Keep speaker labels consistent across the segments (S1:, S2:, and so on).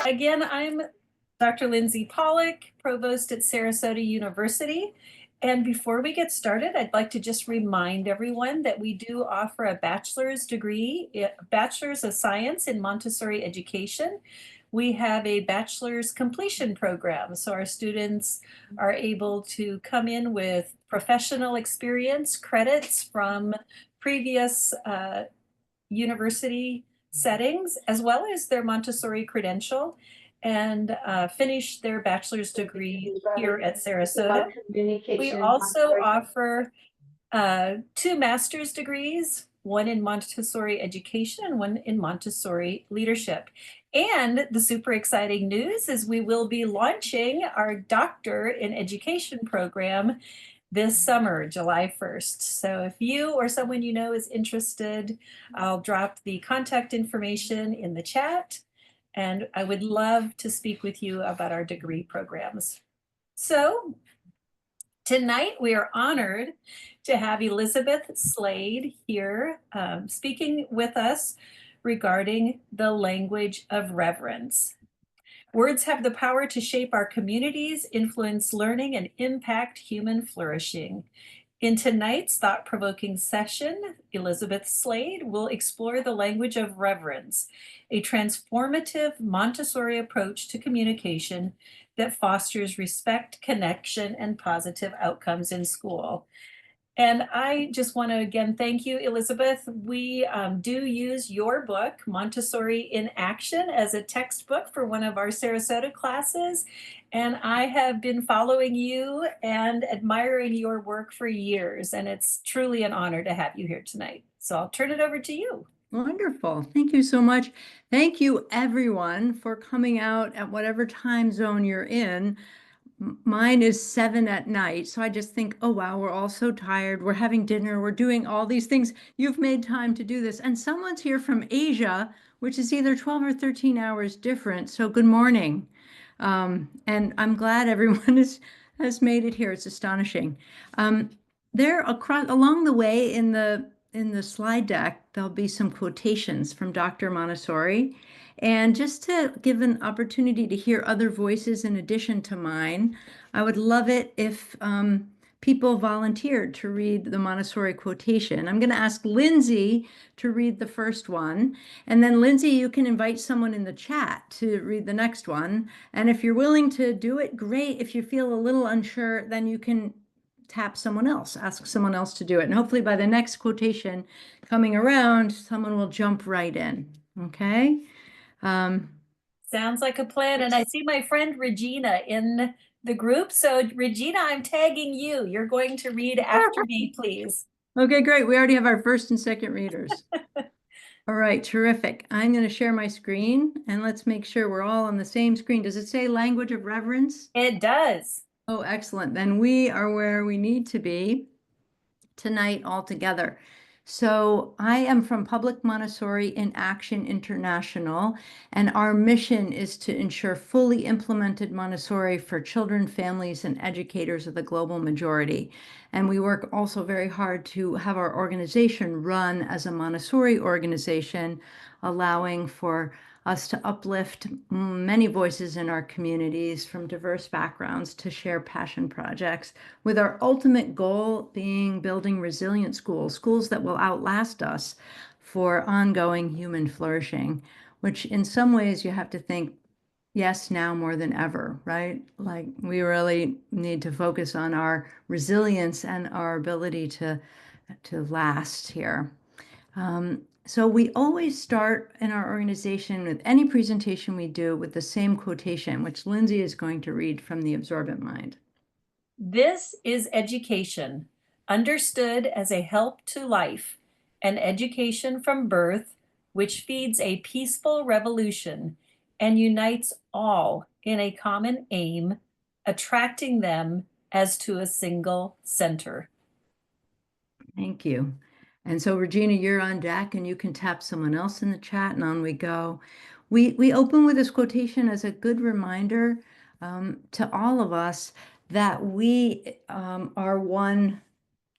S1: Again, I'm Dr. Lindsay Pollock, Provost at Sarasota University. And before we get started, I'd like to just remind everyone that we do offer a bachelor's degree, Bachelor's of Science in Montessori Education. We have a bachelor's completion program, so our students are able to come in with professional experience, credits from previous university settings, as well as their Montessori credential, and finish their bachelor's degree here at Sarasota. We also offer 2 master's degrees, one in Montessori education and one in Montessori leadership. And the super exciting news is we will be launching our Doctor in Education program this summer, July 1st. So if you or someone you know is interested, I'll drop the contact information in the chat, and I would love to speak with you about our degree programs. So tonight we are honored to have Elizabeth Slade here speaking with us regarding the language of reverence. Words have the power to shape our communities, influence learning, and impact human flourishing. In tonight's thought-provoking session, Elizabeth Slade will explore the language of reverence, a transformative Montessori approach to communication that fosters respect, connection, and positive outcomes in school. And I just want to again thank you, Elizabeth. We do use your book, Montessori in Action, as a textbook for one of our Sarasota classes. And I have been following you and admiring your work for years. And it's truly an honor to have you here tonight. So I'll turn it over to you.
S2: Wonderful. Thank you so much. Thank you, everyone, for coming out at whatever time zone you're in. Mine is 7 at night. So I just think, oh, wow, we're all so tired. We're having dinner. We're doing all these things. You've made time to do this. And someone's here from Asia, which is either 12 or 13 hours different. So good morning. And I'm glad everyone has made it here. It's astonishing. There along the way in the slide deck, there'll be some quotations from Dr. Montessori. And just to give an opportunity to hear other voices in addition to mine, I would love it if people volunteered to read the Montessori quotation. I'm going to ask Lindsay to read the first one. And then Lindsay, you can invite someone in the chat to read the next one. And if you're willing to do it, great. If you feel a little unsure, then you can tap someone else, ask someone else to do it. And hopefully by the next quotation coming around, someone will jump right in. Okay.
S1: Sounds like a plan. And I see my friend Regina in the group. So Regina, I'm tagging you. You're going to read after me, please.
S2: Okay, great. We already have our first and second readers. All right, terrific. I'm going to share my screen and let's make sure we're all on the same screen. Does it say Language of Reverence?
S1: It does.
S2: Oh, excellent. Then we are where we need to be tonight all together. So I am from Public Montessori in Action International, and our mission is to ensure fully implemented Montessori for children, families, and educators of the global majority. And we work also very hard to have our organization run as a Montessori organization, allowing for us to uplift many voices in our communities from diverse backgrounds to share passion projects, with our ultimate goal being building resilient schools that will outlast us for ongoing human flourishing, which in some ways you have to think, yes, now more than ever, right? Like we really need to focus on our resilience and our ability to last here. So we always start in our organization with any presentation we do with the same quotation, which Lindsay is going to read from The Absorbent Mind.
S1: This is education, understood as a help to life, an education from birth, which feeds a peaceful revolution and unites all in a common aim, attracting them as to a single center.
S2: Thank you. And so, Regina, you're on deck and you can tap someone else in the chat and on we go. We open with this quotation as a good reminder to all of us that we are one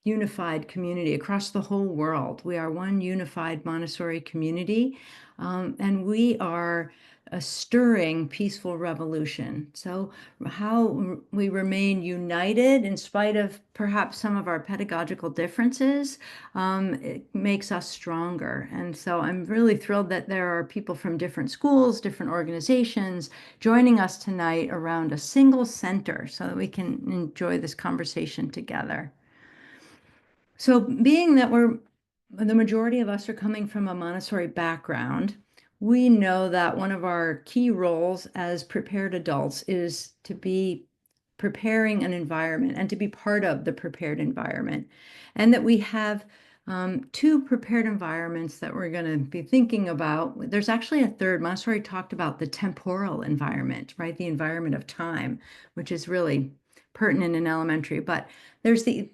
S2: unified community across the whole world. We are one unified Montessori community, and we are a stirring peaceful revolution. So how we remain united in spite of perhaps some of our pedagogical differences, it makes us stronger. And so I'm really thrilled that there are people from different schools, different organizations joining us tonight around a single center so that we can enjoy this conversation together. So being that the majority of us are coming from a Montessori background, we know that one of our key roles as prepared adults is to be preparing an environment and to be part of the prepared environment. And that we have two prepared environments that we're going to be thinking about. There's actually a third. Montessori talked about the temporal environment, right? The environment of time, which is really pertinent in elementary. But there's the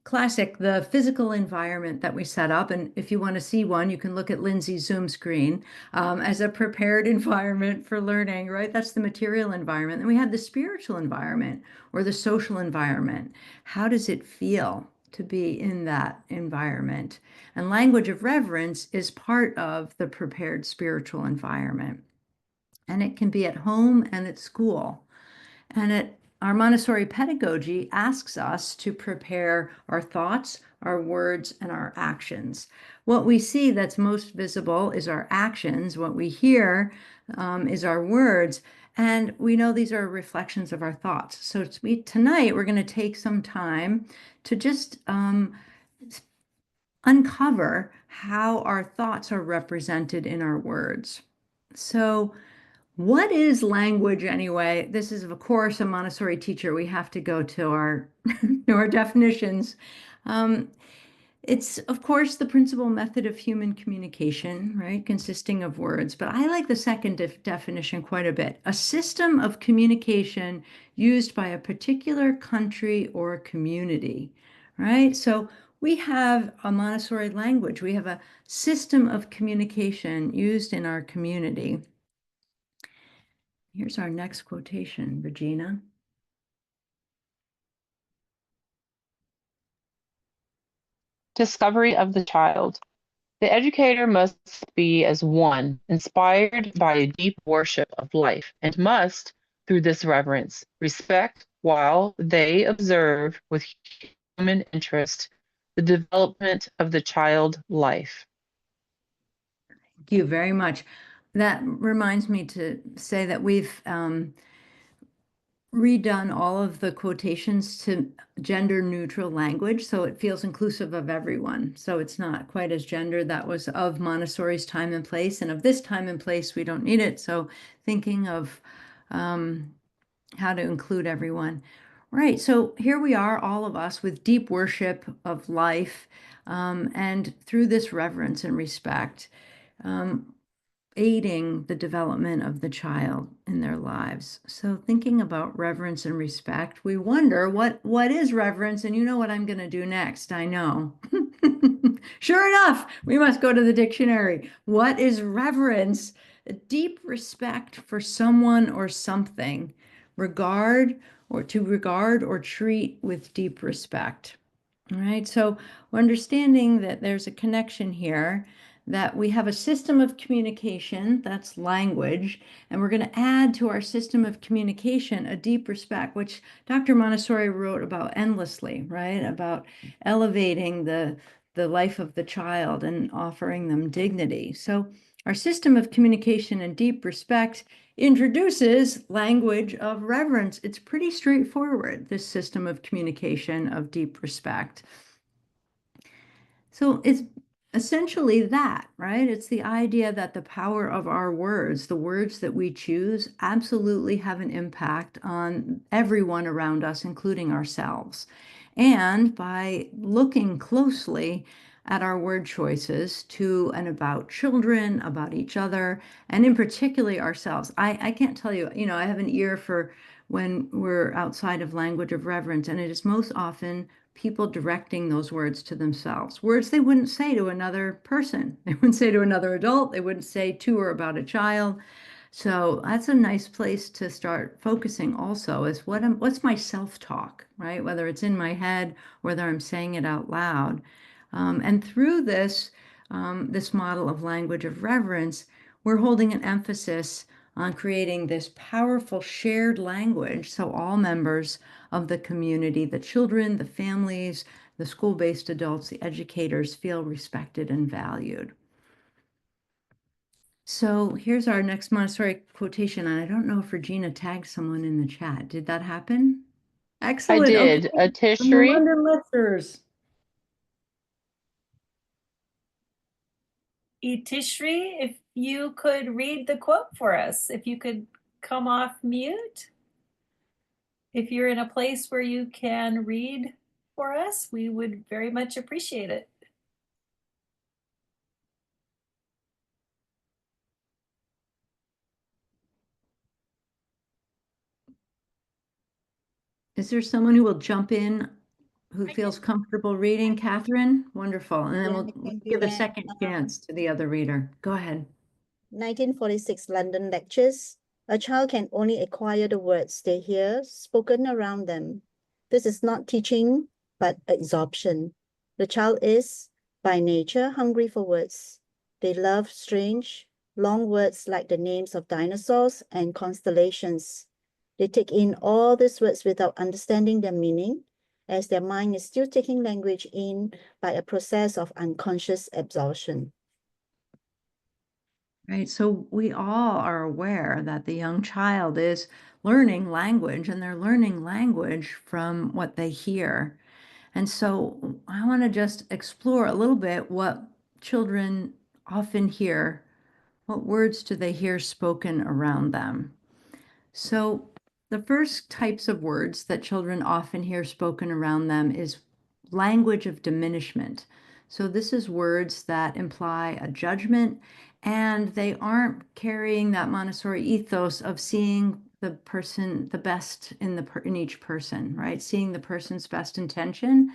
S2: classic, the physical environment that we set up. And if you want to see one, you can look at Lindsay's Zoom screen as a prepared environment for learning, right? That's the material environment. And we have the spiritual environment or the social environment. How does it feel to be in that environment? And language of reverence is part of the prepared spiritual environment. And it can be at home and at school. And our Montessori pedagogy asks us to prepare our thoughts, our words, and our actions. What we see that's most visible is our actions. What we hear is our words. And we know these are reflections of our thoughts. So tonight, we're going to take some time to just uncover how our thoughts are represented in our words. So what is language anyway? This is, of course, a Montessori teacher. We have to go to our, to our definitions. It's, of course, the principal method of human communication, right, consisting of words. But I like the second definition quite a bit. A system of communication used by a particular country or community, right? So we have a Montessori language. We have a system of communication used in our community. Here's our next quotation, Regina.
S3: Discovery of the child. The educator must be as one, inspired by a deep worship of life, and must, through this reverence, respect while they observe with human interest the development of the child life.
S2: Thank you very much. That reminds me to say that we've redone all of the quotations to gender neutral language, so it feels inclusive of everyone. So it's not quite as gendered. That was of Montessori's time and place, and of this time and place, we don't need it. So thinking of how to include everyone. Right, so here we are, all of us, with deep worship of life, and through this reverence and respect, aiding the development of the child in their lives. So thinking about reverence and respect, we wonder what is reverence? And you know what I'm going to do next, I know. Sure enough, we must go to the dictionary. What is reverence? A deep respect for someone or something, regard or treat with deep respect. All right, so we're understanding that there's a connection here, that we have a system of communication, that's language, and we're going to add to our system of communication a deep respect, which Dr. Montessori wrote about endlessly, right? About elevating the life of the child and offering them dignity. So our system of communication and deep respect introduces language of reverence. It's pretty straightforward, this system of communication of deep respect. So it's essentially that, right? It's the idea that the power of our words, the words that we choose, absolutely have an impact on everyone around us, including ourselves. And by looking closely at our word choices to and about children, about each other, and in particular ourselves. I can't tell you, I have an ear for when we're outside of language of reverence, and it is most often people directing those words to themselves. Words they wouldn't say to another person. They wouldn't say to another adult. They wouldn't say to or about a child. So that's a nice place to start focusing also is what's my self-talk, right? Whether it's in my head, whether I'm saying it out loud. And through this model of language of reverence, we're holding an emphasis on creating this powerful shared language so all members of the community, the children, the families, the school-based adults, the educators feel respected and valued. So here's our next Montessori quotation, and I don't know if Regina tagged someone in the chat. Did that happen?
S3: I
S2: Excellent. Okay.
S3: did. A
S2: From the
S3: Tishri.
S2: London Lectures.
S1: Tishri, if you could read the quote for us, if you could come off mute. If you're in a place where you can read for us, we would very much appreciate it.
S2: Is there someone who will jump in who feels comfortable reading? Catherine? Wonderful. And then
S4: Yeah, I
S2: we'll
S4: can do
S2: give a
S4: that.
S2: second chance to the other reader. Go ahead.
S4: 1946 London Lectures. A child can only acquire the words they hear spoken around them. This is not teaching, but absorption. The child is, by nature, hungry for words. They love strange, long words like the names of dinosaurs and constellations. They take in all these words without understanding their meaning, as their mind is still taking language in by a process of unconscious absorption.
S2: Right. So we all are aware that the young child is learning language and they're learning language from what they hear. And so I want to just explore a little bit what children often hear. What words do they hear spoken around them? So the first types of words that children often hear spoken around them is language of diminishment. So this is words that imply a judgment, and they aren't carrying that Montessori ethos of seeing the person, the best in each person, right? Seeing the person's best intention.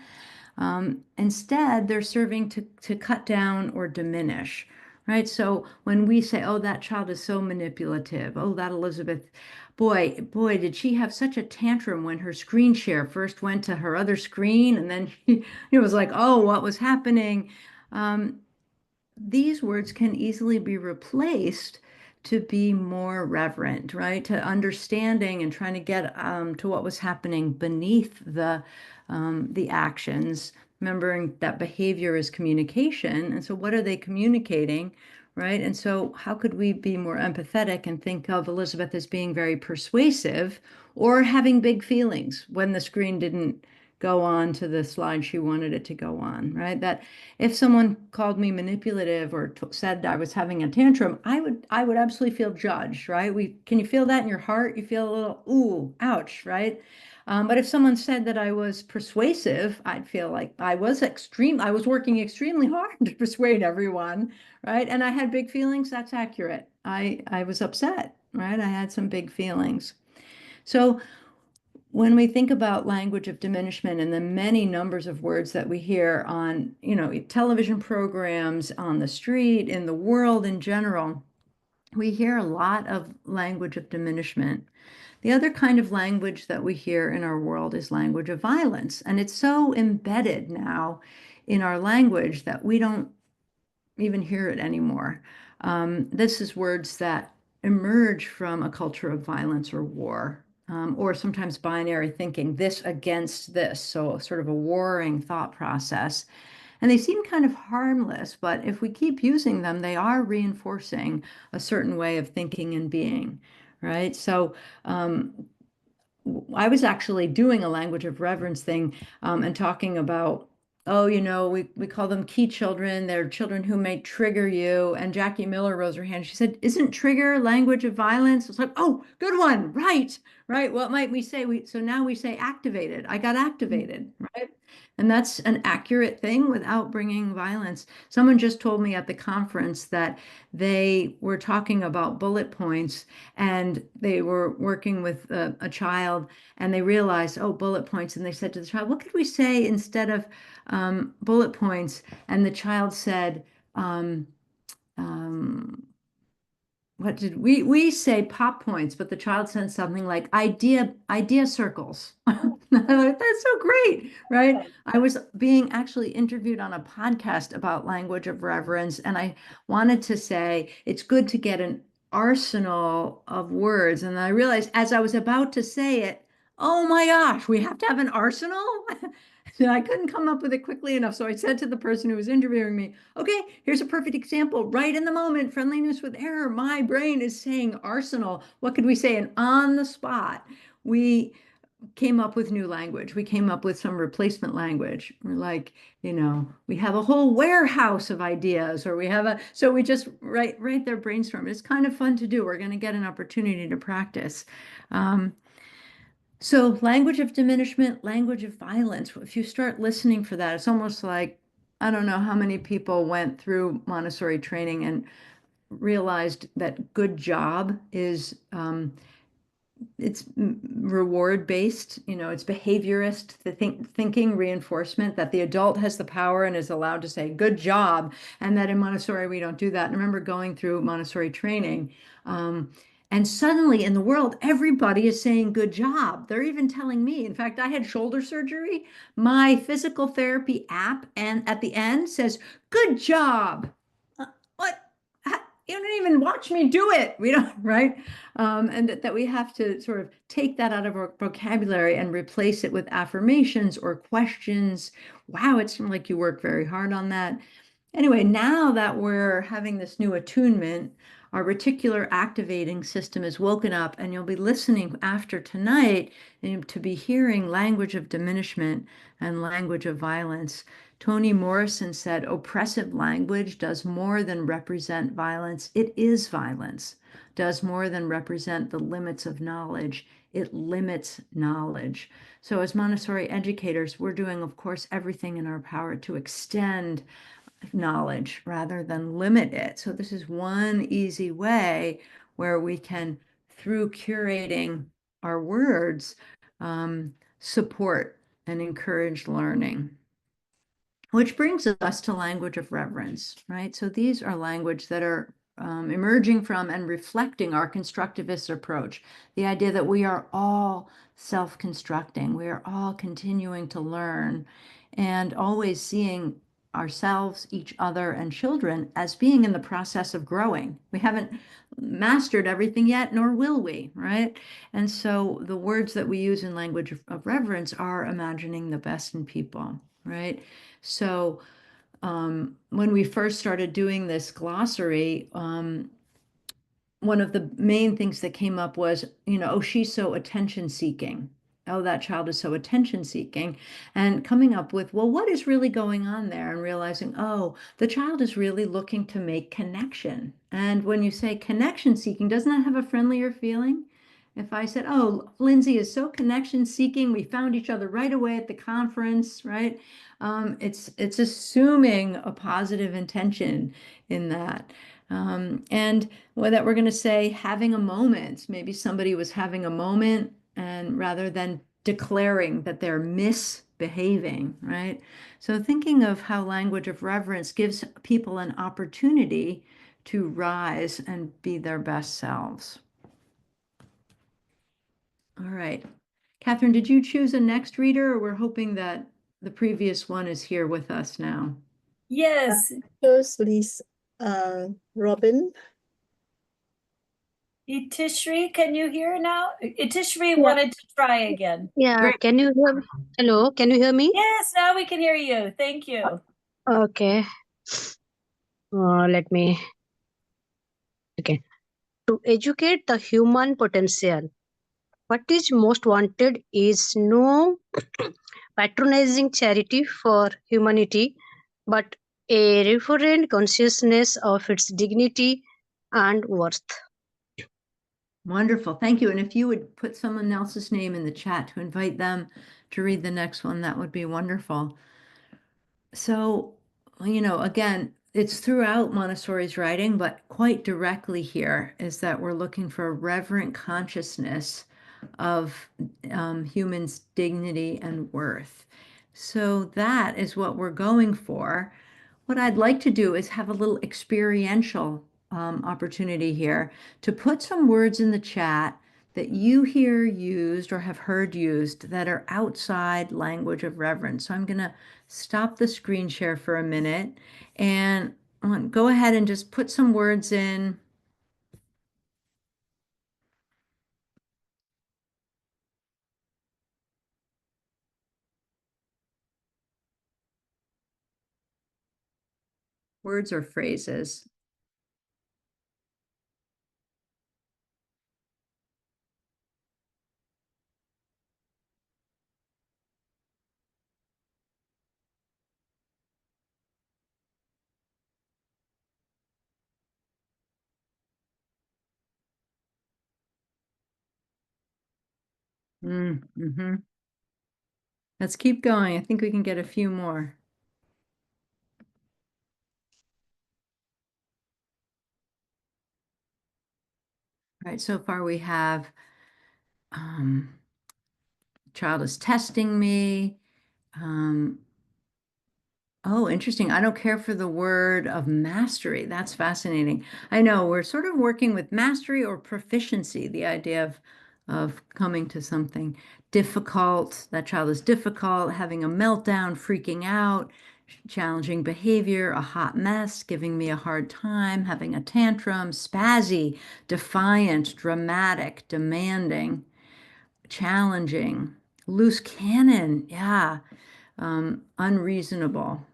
S2: Instead, they're serving to cut down or diminish, right? So when we say, oh, that child is so manipulative, oh, that Elizabeth, boy, did she have such a tantrum when her screen share first went to her other screen, and then it was like, oh, what was happening? These words can easily be replaced to be more reverent, right? To understanding and trying to get to what was happening beneath the actions, remembering that behavior is communication. And so what are they communicating, right? And so how could we be more empathetic and think of Elizabeth as being very persuasive or having big feelings when the screen didn't go on to the slide she wanted it to go on, right? That if someone called me manipulative or said I was having a tantrum, I would absolutely feel judged, right? Can you feel that in your heart? You feel a little, ooh, ouch, right? But if someone said that I was persuasive, I'd feel like I was working extremely hard to persuade everyone, right? And I had big feelings, that's accurate. I was upset, right? I had some big feelings. So when we think about language of diminishment and the many numbers of words that we hear on, television programs, on the street, in the world in general, we hear a lot of language of diminishment. The other kind of language that we hear in our world is language of violence. And it's so embedded now in our language that we don't even hear it anymore. This is words that emerge from a culture of violence or war, or sometimes binary thinking, this against this. So sort of a warring thought process. And they seem kind of harmless, but if we keep using them, they are reinforcing a certain way of thinking and being, right? So I was actually doing a language of reverence thing and talking about, oh, we call them key children. They're children who may trigger you. And Jackie Miller rose her hand. She said, isn't trigger language of violence? It's like, oh, good one. Right, right. What might we say? So now we say activated. I got activated, right? And that's an accurate thing without bringing violence. Someone just told me at the conference that they were talking about bullet points and they were working with a child and they realized, oh, bullet points. And they said to the child, what could we say instead of bullet points? And the child said, what did we say pop points, but the child sent something like idea circles. That's so great, right? I was being actually interviewed on a podcast about language of reverence, and I wanted to say it's good to get an arsenal of words. And I realized as I was about to say it, oh my gosh, we have to have an arsenal? And I couldn't come up with it quickly enough. So I said to the person who was interviewing me, okay, here's a perfect example. Right in the moment, friendliness with error. My brain is saying arsenal. What could we say? And on the spot, we came up with new language. We came up with some replacement language. We're like, we have a whole warehouse of ideas, or so we just right there brainstorm. It's kind of fun to do. We're going to get an opportunity to practice. So language of diminishment, language of violence. If you start listening for that, it's almost like, I don't know how many people went through Montessori training and realized that good job is, it's reward based, it's behaviorist, the thinking reinforcement that the adult has the power and is allowed to say good job, and that in Montessori we don't do that. And I remember going through Montessori training, and suddenly in the world everybody is saying good job. They're even telling me, in fact, I had shoulder surgery, my physical therapy app, and at the end says good job. What? You don't even watch me do it. We don't, right? And that we have to sort of take that out of our vocabulary and replace it with affirmations or questions. Wow, it seemed like you work very hard on that. Anyway, now that we're having this new attunement, our reticular activating system is woken up, and you'll be listening after tonight to be hearing language of diminishment and language of violence. Toni Morrison said, oppressive language does more than represent violence. It is violence. Does more than represent the limits of knowledge. It limits knowledge. So as Montessori educators, we're doing, of course, everything in our power to extend knowledge rather than limit it. So this is one easy way where we can, through curating our words, support and encourage learning. Which brings us to language of reverence, right? So these are language that are emerging from and reflecting our constructivist approach. The idea that we are all self-constructing, we are all continuing to learn, and always seeing ourselves, each other, and children as being in the process of growing. We haven't mastered everything yet, nor will we, right? And so the words that we use in language of reverence are imagining the best in people, right? So when we first started doing this glossary, one of the main things that came up was, oh, she's so attention seeking. Oh, that child is so attention seeking. And coming up with, well, what is really going on there? And realizing, oh, the child is really looking to make connection. And when you say connection seeking, doesn't that have a friendlier feeling? If I said, oh, Lindsay is so connection seeking, we found each other right away at the conference, right? It's assuming a positive intention in that. And that we're going to say having a moment, maybe somebody was having a moment, and rather than declaring that they're misbehaving, right? So thinking of how language of reverence gives people an opportunity to rise and be their best selves. All right. Catherine, did you choose a next reader, or we're hoping that the previous one is here with us now?
S1: Yes.
S4: Firstly, Robin.
S1: Itishri, can you hear now? Itishri wanted to try again.
S5: Yeah,
S2: Great.
S5: can you hear me? Hello, can you hear me?
S1: Yes, now we can hear you. Thank you.
S5: Okay. Let me. Okay. To educate the human potential, what is most wanted is no patronizing charity for humanity, but a reverent consciousness of its dignity and worth.
S2: Wonderful. Thank you. And if you would put someone else's name in the chat to invite them to read the next one, that would be wonderful. So, again, it's throughout Montessori's writing, but quite directly here is that we're looking for a reverent consciousness of humans' dignity and worth. So that is what we're going for. What I'd like to do is have a little experiential opportunity here to put some words in the chat that you hear used or have heard used that are outside language of reverence. So I'm going to stop the screen share for a minute and go ahead and just put some words in. Words or phrases. Mm-hmm. Let's keep going. I think we can get a few more. All right, so far we have child is testing me. Oh, interesting. I don't care for the word of mastery. That's fascinating. I know we're sort of working with mastery or proficiency, the idea of coming to something difficult. That child is difficult, having a meltdown, freaking out, challenging behavior, a hot mess, giving me a hard time, having a tantrum, spazzy, defiant, dramatic, demanding, challenging, loose cannon. Yeah. Unreasonable.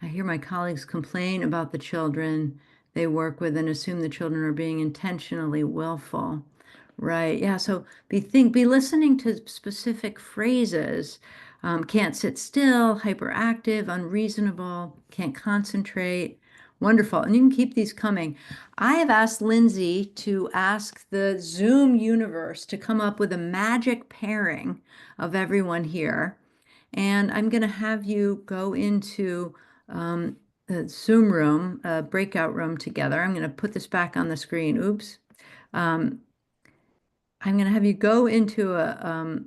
S2: I hear my colleagues complain about the children they work with and assume the children are being intentionally willful. Right. Yeah. So be listening to specific phrases. Can't sit still, hyperactive, unreasonable, can't concentrate. Wonderful. And you can keep these coming. I have asked Lindsay to ask the Zoom universe to come up with a magic pairing of everyone here. And I'm going to have you go into the Zoom room, breakout room together. I'm going to put this back on the screen. Oops. I'm going to have you go into a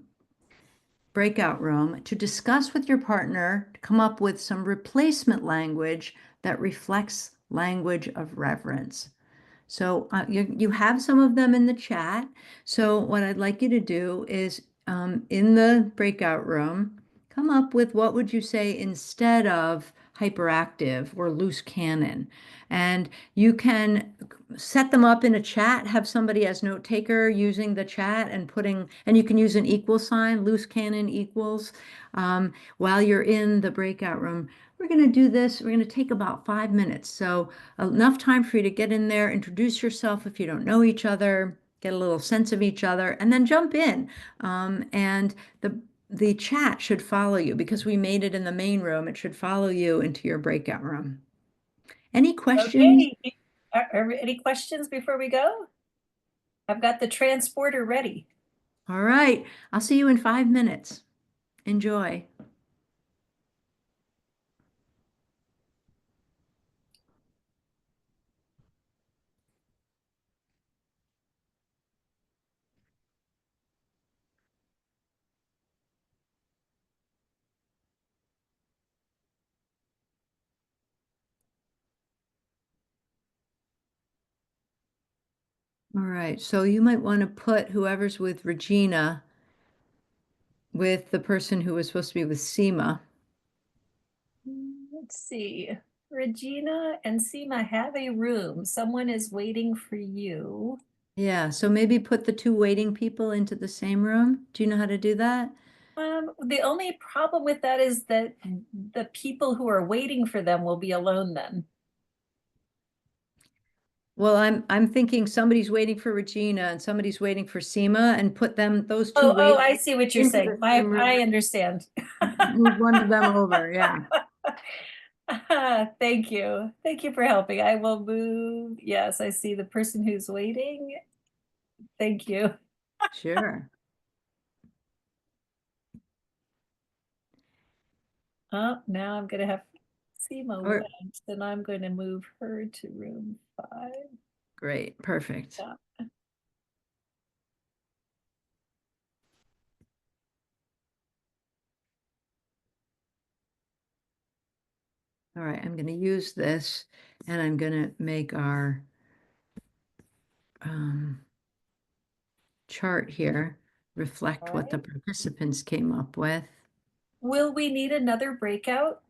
S2: breakout room to discuss with your partner to come up with some replacement language that reflects language of reverence. So you have some of them in the chat. So what I'd like you to do is in the breakout room, come up with what would you say instead of hyperactive or loose cannon. And you can set them up in a chat, have somebody as note taker using the chat and you can use an equal sign, loose cannon equals, while you're in the breakout room. We're going to do this. We're going to take about 5 minutes. So enough time for you to get in there, introduce yourself if you don't know each other, get a little sense of each other, and then jump in. And the chat should follow you because we made it in the main room. It should follow you into your breakout room. Any questions?
S1: Okay. Are any questions before we go? I've got the transporter ready.
S2: All right. I'll see you in 5 minutes. Enjoy. All right. So you might want to put whoever's with Regina with the person who was supposed to be with Seema.
S1: Let's see. Regina and Seema have a room. Someone is waiting for you.
S2: Yeah, so maybe put the two waiting people into the same room. Do you know how to do that?
S1: The only problem with that is that the people who are waiting for them will be alone then.
S2: Well, I'm thinking somebody's waiting for Regina and somebody's waiting for Seema and put those two
S1: Oh,
S2: waiting
S1: I see what you're
S2: into
S1: saying.
S2: the same room.
S1: I understand.
S2: Move one of them over, yeah.
S1: Thank you. Thank you for helping. I will move. Yes, I see the person who's waiting. Thank you.
S2: Sure.
S1: Oh, now I'm gonna have Seema
S2: Or-
S1: went, and I'm going to move her to room 5.
S2: Great, perfect.
S1: Yeah.
S2: All right, I'm going to use this and I'm going to make our chart here reflect what the participants came up with.
S1: Will we need another breakout?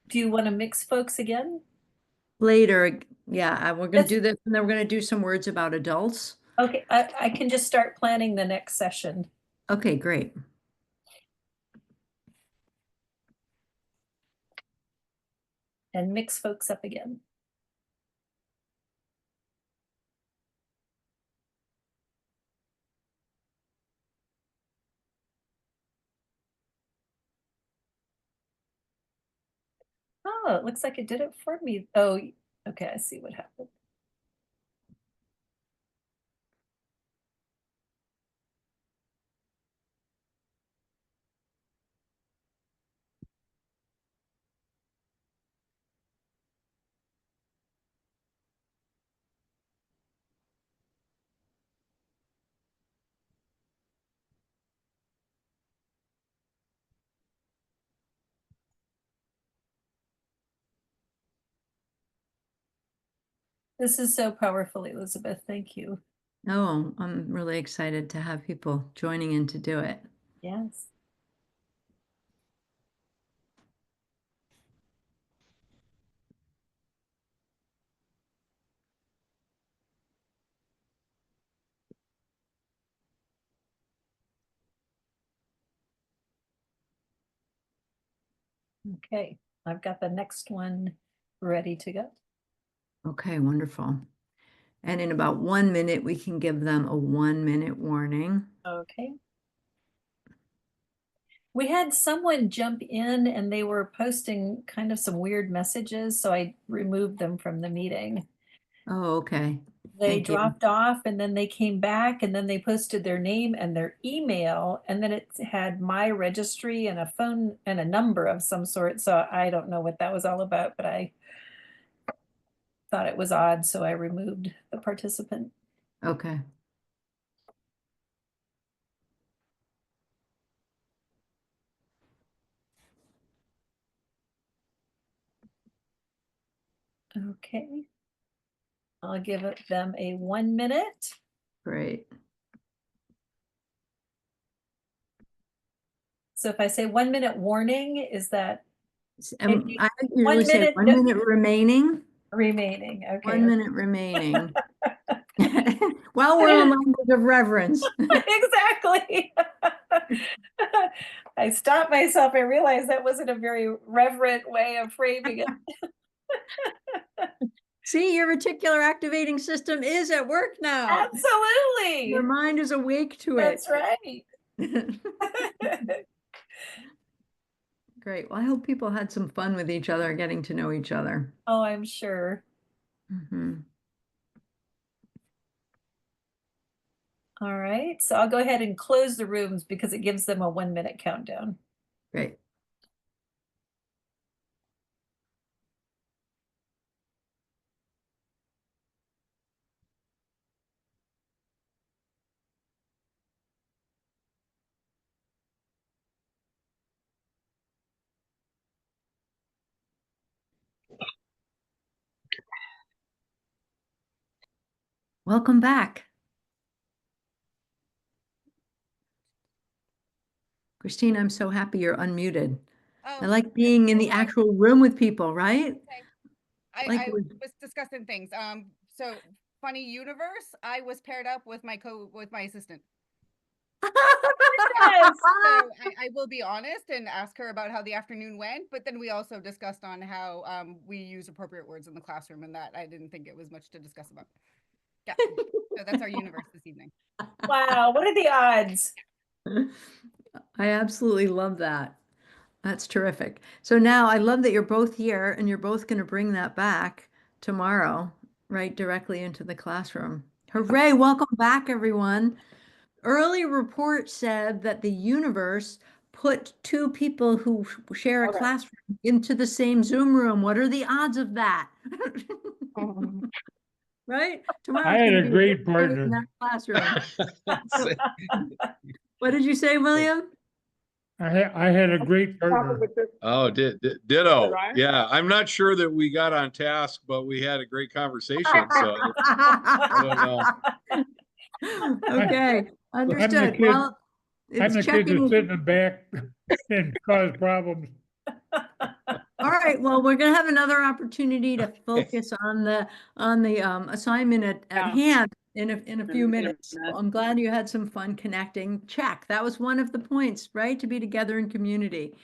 S1: Do you want to mix folks again?
S2: Later, yeah, we're going to do this and then we're going to do some words about adults.
S1: Okay, I can just start planning the next session.
S2: Okay, great.
S1: And mix folks up again. Oh, it looks like it did it for me. Oh, okay, I see what happened. This is so powerful, Elizabeth. Thank you.
S2: Oh, I'm really excited to have people joining in to do it.
S1: Yes. Okay, I've got the next one ready to go.
S2: Okay, wonderful. And in about 1 minute, we can give them a 1-minute warning.
S1: Okay. We had someone jump in and they were posting kind of some weird messages, so I removed them from the meeting.
S2: Oh, okay.
S1: They
S2: Thank you.
S1: dropped off and then they came back and then they posted their name and their email, and then it had my registry and a phone and a number of some sort. So I don't know what that was all about, but I thought it was odd, so I removed the participant.
S2: Okay.
S1: Okay. I'll give them a 1 minute.
S2: Great.
S1: So if I say 1 minute warning, is that
S2: I usually
S1: 1
S2: say
S1: minute
S2: 1 minute remaining.
S1: remaining? Okay.
S2: 1 minute remaining. While we're on Language of Reverence.
S1: Exactly. I stopped myself. I realized that wasn't a very reverent way of framing it.
S2: See, your reticular activating system is at work now.
S1: Absolutely.
S2: Your mind is awake to it.
S1: That's right.
S2: Great. Well, I hope people had some fun with each other, getting to know each other.
S1: Oh, I'm sure. All right. So I'll go ahead and close the rooms because it gives them a 1 minute countdown.
S2: Great. Welcome back. Christine, I'm so happy you're unmuted. I like being in the actual room with people, right?
S6: I was discussing things. So funny universe, I was paired up with my assistant.
S1: Yes.
S6: So I will be honest and ask her about how the afternoon went, but then we also discussed on how we use appropriate words in the classroom, and that I didn't think it was much to discuss about. Yeah, so that's our universe this evening.
S1: Wow, what are the odds?
S2: I absolutely love that. That's terrific. So now I love that you're both here and you're both going to bring that back tomorrow, right directly into the classroom. Hooray, welcome back, everyone. Early report said that the universe put two people who share a classroom into the same Zoom room. What are the odds of that? Right? Tomorrow
S7: I had a great partner
S2: in that classroom. What did you say, William?
S7: I had a great partner.
S8: Oh, ditto. Yeah, I'm not sure that we got on task, but we had a great conversation. So I don't know.
S2: Okay,
S7: I'm the
S2: understood.
S7: kid,
S2: Well,
S7: I'm
S2: it's
S7: the kid that
S2: checking.
S7: sit in the back and cause problems.
S2: All right, well, we're gonna have another opportunity to focus on the assignment at hand in a few minutes. So I'm glad you had some fun connecting. Check. That was one of the points, right? To be together in community.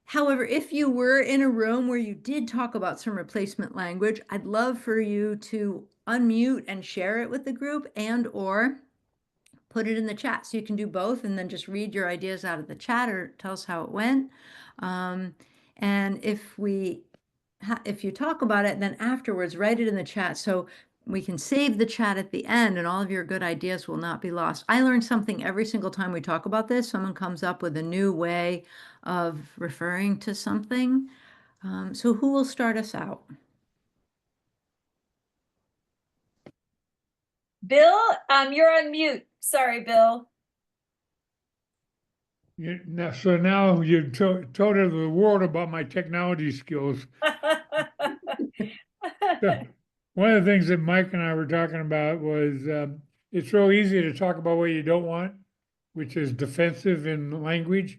S2: However, if you were in a room where you did talk about some replacement language, I'd love for you to unmute and share it with the group and/or put it in the chat. So you can do both and then just read your ideas out of the chat or tell us how it went. And if you talk about it, then afterwards, write it in the chat so we can save the chat at the end and all of your good ideas will not be lost. I learn something every single time we talk about this. Someone comes up with a new way of referring to something. So who will start us out?
S1: Bill, you're on mute. Sorry, Bill.
S7: So now you told the world about my technology skills. One of the things that Mike and I were talking about was it's real easy to talk about what you don't want, which is defensive in language.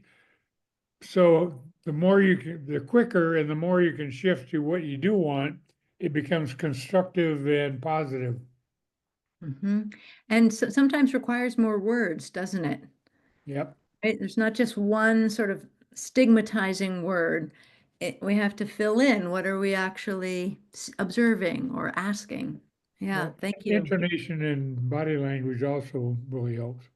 S7: So the quicker and the more you can shift to what you do want, it becomes constructive and positive.
S2: And so sometimes requires more words, doesn't it?
S7: Yep.
S2: Right? There's not just one sort of stigmatizing word. We have to fill in what are we actually observing or asking. Yeah,
S7: Well,
S2: thank you.
S7: Intonation and body language also really helps.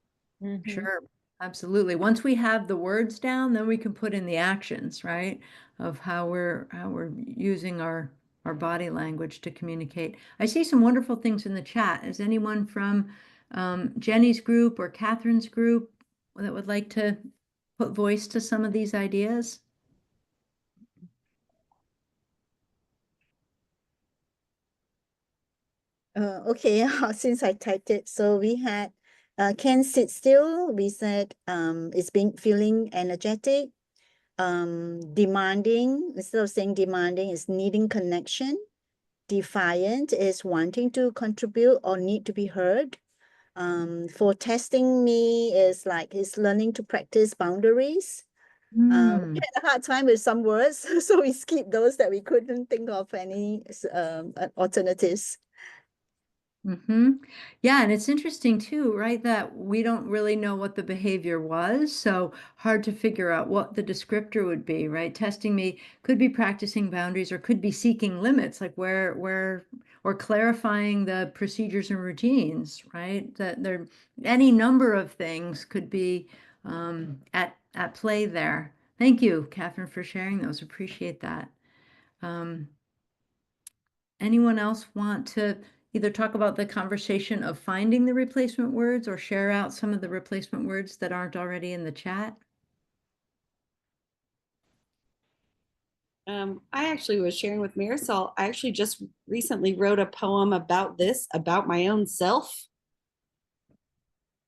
S2: Sure, absolutely. Once we have the words down, then we can put in the actions, right? Of how we're using our body language to communicate. I see some wonderful things in the chat. Is anyone from Jenny's group or Catherine's group that would like to put voice to some of these ideas?
S4: Okay, since I typed it, so we had can sit still. We said it's being feeling energetic. Demanding, instead of saying demanding, is needing connection. Defiant is wanting to contribute or need to be heard. For testing me is like he's learning to practice boundaries. We had a hard time with some words, so we skipped those that we couldn't think of any alternatives.
S2: Yeah, and it's interesting too, right? That we don't really know what the behavior was, so hard to figure out what the descriptor would be, right? Testing me could be practicing boundaries or could be seeking limits, like where or clarifying the procedures and routines, right? That there any number of things could be at play there. Thank you, Catherine, for sharing those. Appreciate that. Anyone else want to either talk about the conversation of finding the replacement words or share out some of the replacement words that aren't already in the chat?
S9: I actually was sharing with Marisol. I actually just recently wrote a poem about this, about my own self,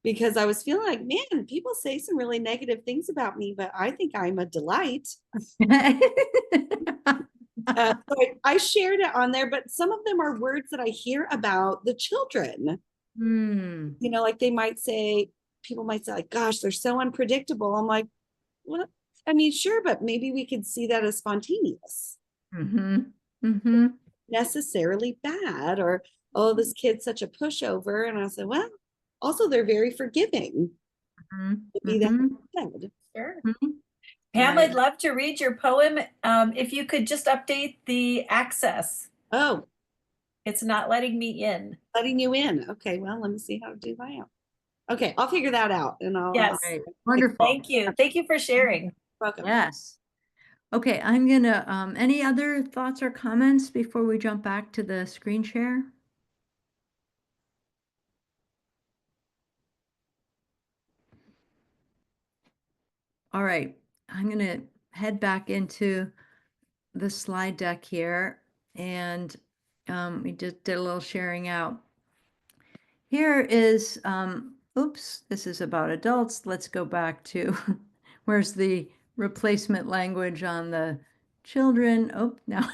S9: because I was feeling like, man, people say some really negative things about me, but I think I'm a delight. So I shared it on there, but some of them are words that I hear about the children. You know, like they might say, people might say, like, gosh, they're so unpredictable. I'm like, well, I mean, sure, but maybe we could see that as spontaneous. Necessarily bad, or, oh, this kid's such a pushover. And I said, well, also they're very forgiving. Maybe that's said.
S1: Sure. Pam, I'd love to read your poem. If you could just update the access.
S9: Oh,
S1: it's not letting me in.
S9: Letting you in. Okay, well, let me see how to do that. Okay, I'll figure that out. And I'll.
S1: Yes.
S2: Wonderful.
S1: Thank you. Thank you for sharing.
S9: Welcome.
S2: Yes. Okay, I'm gonna, any other thoughts or comments before we jump back to the screen share? All right, I'm gonna head back into the slide deck here and we just did a little sharing out. Here is oops, this is about adults. Let's go back to, where's the replacement language on the children? Oh, now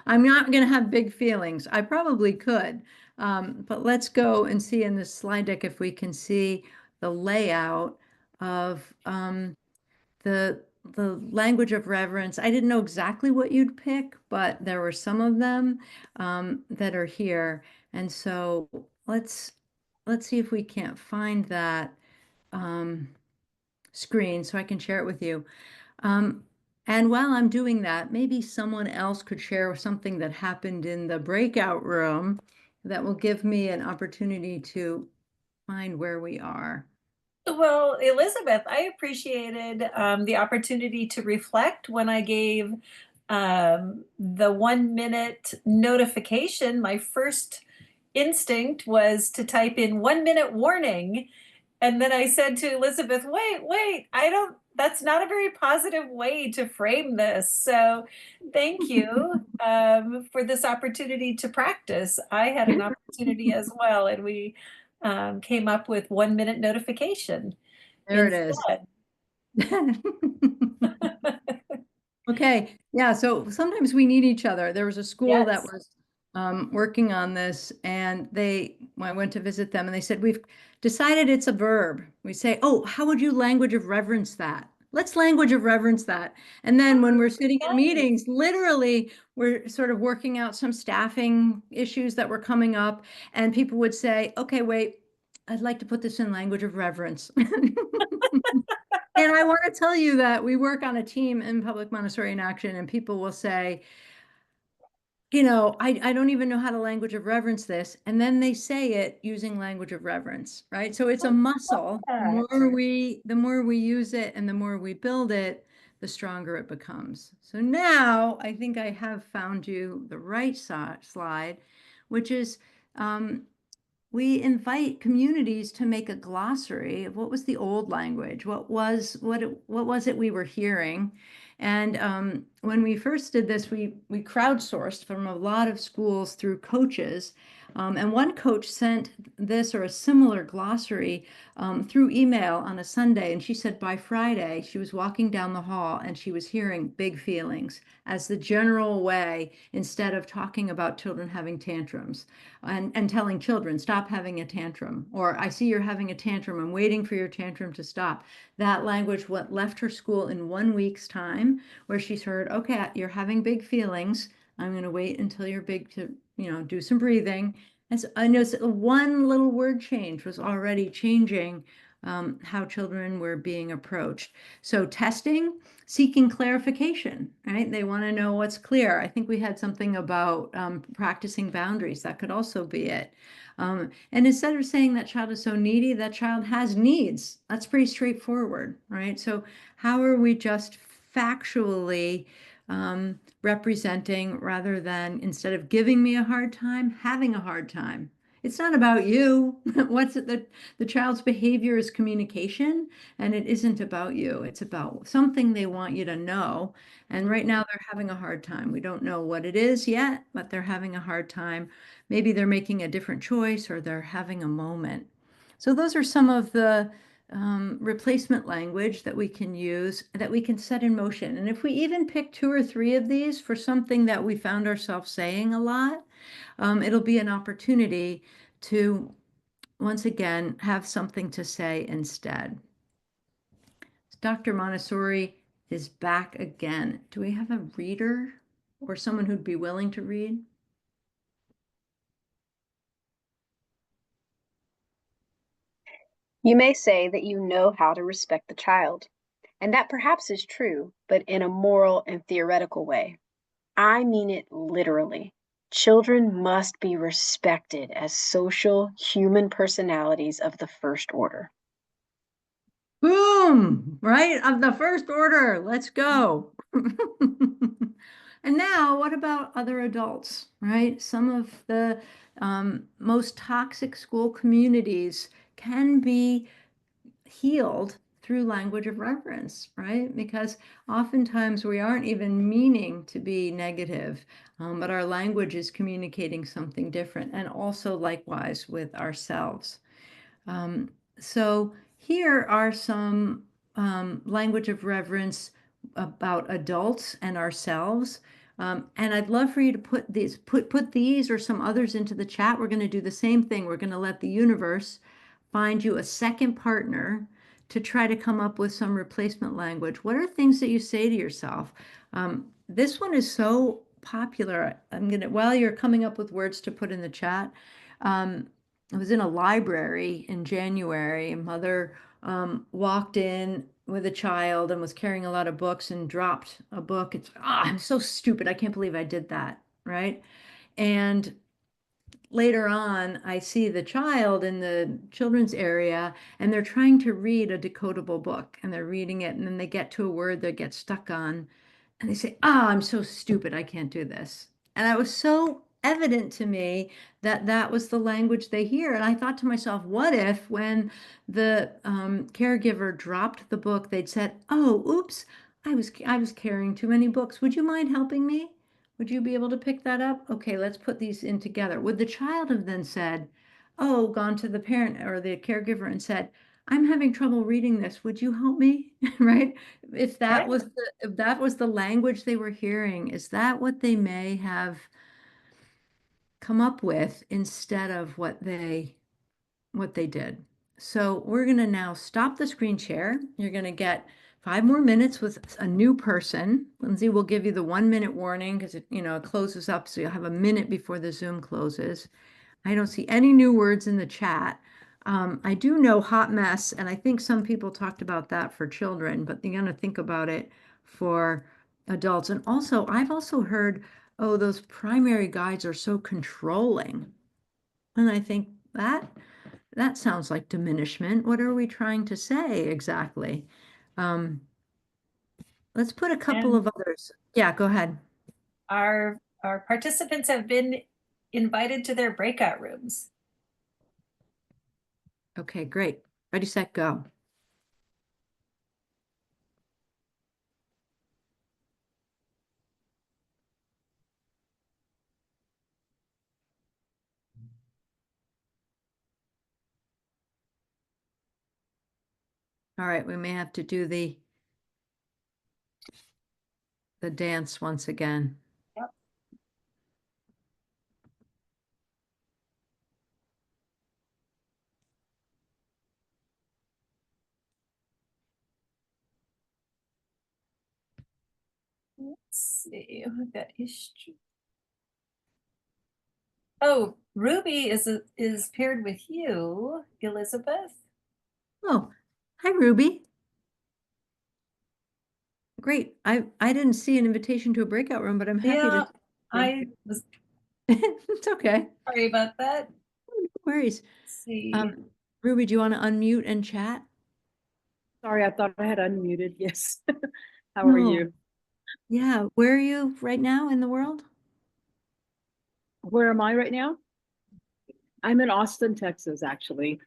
S2: I'm not going to have big feelings. I probably could, but let's go and see in this slide deck if we can see the layout of the language of reverence. I didn't know exactly what you'd pick, but there were some of them that are here. And so let's see if we can't find that screen so I can share it with you. And while I'm doing that, maybe someone else could share something that happened in the breakout room that will give me an opportunity to find where we are.
S1: Well, Elizabeth, I appreciated the opportunity to reflect when I gave the 1 minute notification. My first instinct was to type in 1 minute warning. And then I said to Elizabeth, wait, that's not a very positive way to frame this. So thank you for this opportunity to practice. I had an opportunity as well, and we came up with 1 minute notification.
S2: There it is. Okay, yeah, so sometimes we need each other. There was a school that was working on this, and I went to visit them, and they said, we've decided it's a verb. We say, oh, how would you language of reverence that? Let's language of reverence that. And then when we're sitting in meetings, literally, we're sort of working out some staffing issues that were coming up, and people would say, okay, wait, I'd like to put this in language of reverence. And I want to tell you that we work on a team in Public Montessori in Action, and people will say, you know, I don't even know how to language of reverence this. And then they say it using language of reverence, right? So it's a muscle. The more we use it and the more we build it, the stronger it becomes. So now I think I have found you the right slide, which is we invite communities to make a glossary of what was the old language, what was it we were hearing. And when we first did this, we crowdsourced from a lot of schools through coaches. And one coach sent this or a similar glossary through email on a Sunday. And she said by Friday, she was walking down the hall and she was hearing big feelings as the general way, instead of talking about children having tantrums and telling children, stop having a tantrum, or I see you're having a tantrum, I'm waiting for your tantrum to stop. That language left her school in 1 week's time, where she's heard, okay, you're having big feelings. I'm going to wait until you're big to, do some breathing. And so I know one little word change was already changing how children were being approached. So testing, seeking clarification, right? They want to know what's clear. I think we had something about practicing boundaries. That could also be it. And instead of saying that child is so needy, that child has needs. That's pretty straightforward, right? So how are we just factually representing, rather than, instead of giving me a hard time, having a hard time? It's not about you. What's it? The child's behavior is communication, and it isn't about you. It's about something they want you to know. And right now they're having a hard time. We don't know what it is yet, but they're having a hard time. Maybe they're making a different choice, or they're having a moment. So those are some of the replacement language that we can use, that we can set in motion. And if we even pick 2 or 3 of these for something that we found ourselves saying a lot, it'll be an opportunity to, once again, have something to say instead. Dr. Montessori is back again. Do we have a reader or someone who'd be willing to read?
S10: You may say that you know how to respect the child, and that perhaps is true, but in a moral and theoretical way. I mean it literally. Children must be respected as social, human personalities of the first order.
S2: Boom, right? Of the first order. Let's go. And now, what about other adults, right? Some of the most toxic school communities can be healed through language of reverence, right? Because oftentimes we aren't even meaning to be negative, but our language is communicating something different, and also likewise with ourselves. So here are some language of reverence about adults and ourselves. And I'd love for you to put these or some others into the chat. We're going to do the same thing. We're going to let the universe find you a second partner to try to come up with some replacement language. What are things that you say to yourself? This one is so popular. While you're coming up with words to put in the chat, I was in a library in January. A mother walked in with a child and was carrying a lot of books and dropped a book. I'm so stupid. I can't believe I did that, right? And later on, I see the child in the children's area and they're trying to read a decodable book and they're reading it and then they get to a word they get stuck on and they say, I'm so stupid. I can't do this. And that was so evident to me that that was the language they hear. And I thought to myself, what if when the caregiver dropped the book, they'd said, oh, oops, I was carrying too many books. Would you mind helping me? Would you be able to pick that up? Okay, let's put these in together. Would the child have then said, oh, gone to the parent or the caregiver and said, I'm having trouble reading this. Would you help me? Right? If that was the language they were hearing, is that what they may have come up with instead of what they did? So we're going to now stop the screen share. You're going to get 5 more minutes with a new person. Lindsay will give you the 1-minute warning because it closes up, so you'll have a minute before the Zoom closes. I don't see any new words in the chat. I do know hot mess, and I think some people talked about that for children, but you're going to think about it for adults. And also, I've also heard, oh, those primary guides are so controlling. And I think that sounds like diminishment. What are we trying to say exactly? Let's put a couple of others. Yeah, go ahead.
S1: Our participants have been invited to their breakout rooms.
S2: Okay, great. Ready, set, go. All right, we may have to do the dance once again.
S1: Yep. Let's see, we've got history. Oh, Ruby is paired with you, Elizabeth.
S2: Oh, hi, Ruby. Great. I didn't see an invitation to a breakout room, but I'm happy to.
S1: I was
S2: It's okay.
S1: sorry about that.
S2: No worries.
S1: Let's see.
S2: Ruby, do you want to unmute and chat?
S11: Sorry, I thought I had unmuted. Yes. How are you?
S2: Yeah. Where are you right now in the world?
S11: Where am I right now? I'm in Austin, Texas, actually.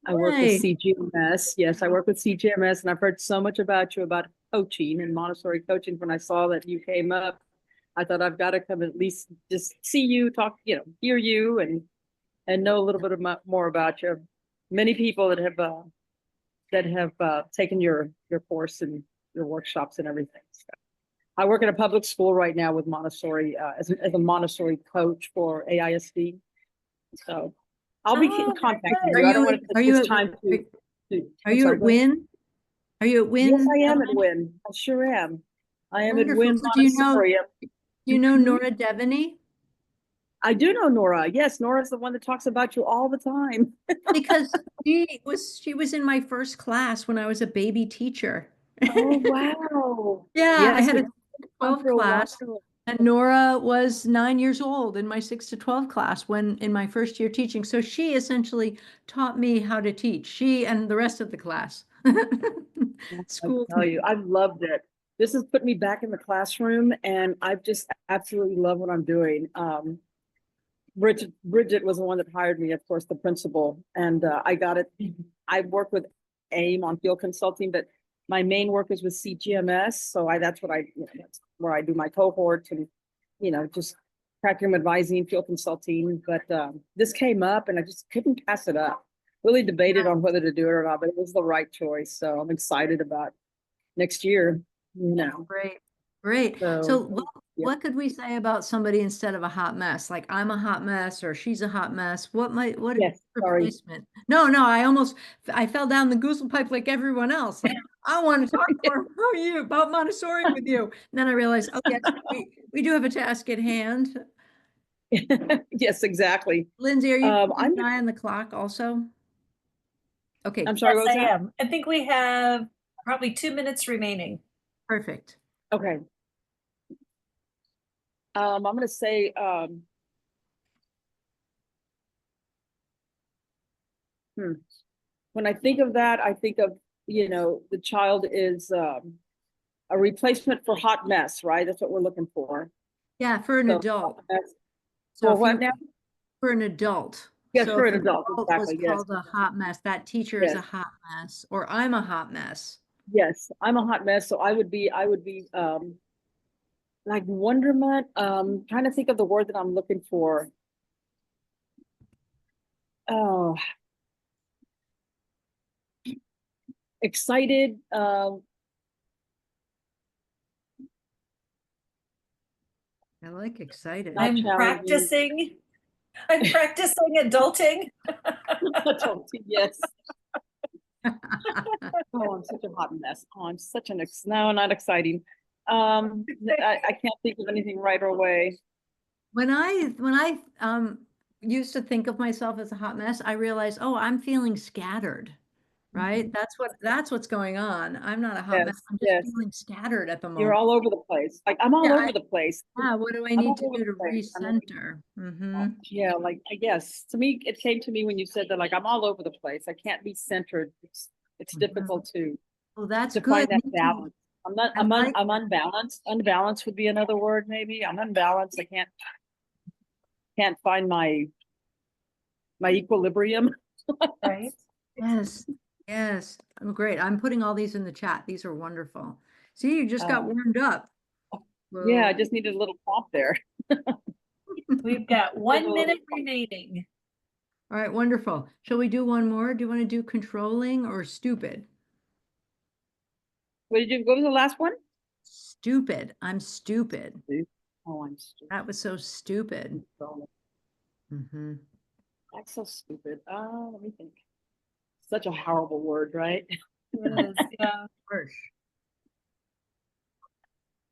S11: I work with CGMS. Yes, I work with CGMS, and I've heard so much about you about coaching and Montessori coaching. When I saw that you came up, I thought I've got to come at least just see you, talk, hear you, and know a little bit more about you. Many people that have taken your course and your workshops and everything. So I work in a public school right now with Montessori as a Montessori coach for AISD. So I'll be in contact with you. I don't want to take this time to.
S2: Are you at Wynn? Are you at Wynn?
S11: Yes, I am at Wynn. I sure am. I am
S2: Wonderful.
S11: at Wynn Montessori.
S2: Do you know Nora Devaney?
S11: I do know Nora. Yes, Nora's the one that talks about you all the time.
S2: Because she was in my first class when I was a baby teacher.
S11: Oh, wow.
S2: Yeah,
S11: yes,
S2: I had a 12 class, and Nora was 9 years old in my 6 to 12 class when in my first year teaching. So she essentially taught me how to teach. She and the rest of the class.
S11: School. I tell you, I've loved it. This has put me back in the classroom, and I've just absolutely love what I'm doing. Bridget was the one that hired me, of course, the principal, and I got it. I work with AIM on field consulting, but my main work is with CGMS. So that's what that's where I do my cohorts and, just practicum advising, field consulting. But this came up and I just couldn't pass it up. really debated on whether to do it or not, but it was the right choice. So I'm excited about next year, you know.
S2: Great, great. So
S11: So, yeah.
S2: what could we say about somebody instead of a hot mess? Like I'm a hot mess or she's a hot mess. What
S11: Yes, sorry.
S2: replacement? No, I fell down the goosel pipe like everyone else. Like, I want to talk more about Montessori with you. And then I realized, oh yes, we do have a task at hand.
S11: Yes, exactly.
S2: Lindsay, are you
S11: I'm
S2: keeping an eye on the clock also? Okay,
S11: I'm sorry,
S1: Yes,
S11: what was
S1: I
S11: that?
S1: am. I think we have probably 2 minutes remaining.
S2: perfect.
S11: Okay. I'm gonna say when I think of that, I think of, you know, the child is a replacement for hot mess, right? That's what we're looking for.
S2: Yeah, for an
S11: So,
S2: adult.
S11: hot mess.
S2: So
S11: For
S2: if
S11: what
S2: you-
S11: now?
S2: For an adult.
S11: Yes,
S2: So
S11: for
S2: if
S11: an adult,
S2: was
S11: exactly, yes.
S2: called a hot mess, that teacher is a
S11: Yes.
S2: hot mess, or I'm a hot mess.
S11: Yes, I'm a hot mess, so I would be like wonderment, trying to think of the word that I'm looking for. Oh, excited,
S2: I like excited.
S11: Not
S1: I'm
S11: challenging.
S1: practicing. I'm practicing adulting.
S11: Adulting, yes. Oh, I'm such a hot mess. Oh, I'm such an no, not exciting. I can't think of anything right away.
S2: When I used to think of myself as a hot mess, I realized, oh, I'm feeling scattered, right? That's what's going on. I'm not a hot mess.
S11: Yes,
S2: I'm just
S11: yes.
S2: feeling scattered at the moment.
S11: You're all over the place. Like I'm all
S2: Yeah,
S11: over the place.
S2: Yeah, what do I
S11: I'm
S2: need
S11: all
S2: to
S11: over
S2: do
S11: the
S2: to
S11: place.
S2: recenter?
S11: Yeah, like I guess to me, it came to me when you said that, like I'm all over the place. I can't be centered. It's difficult to
S2: Well, that's
S11: find
S2: good.
S11: that
S2: Me too.
S11: balance. I'm unbalanced. Unbalanced would be another word, maybe. I'm unbalanced. I can't find my equilibrium.
S1: Right.
S2: Yes, yes. Oh, great. I'm putting all these in the chat. These are wonderful. See, you just got warmed up.
S11: Yeah, I
S2: Well,
S11: just needed a little prompt there.
S1: We've got 1 minute remaining.
S2: all right, wonderful. Shall we do one more? Do you want to do controlling or stupid?
S11: What was the last one?
S2: Stupid. I'm stupid.
S11: Oh, I'm stupid.
S2: That was so stupid. Mm-hmm.
S11: That's so stupid. Let me think. Such a horrible word, right?
S1: Yes, yeah.
S2: Harsh.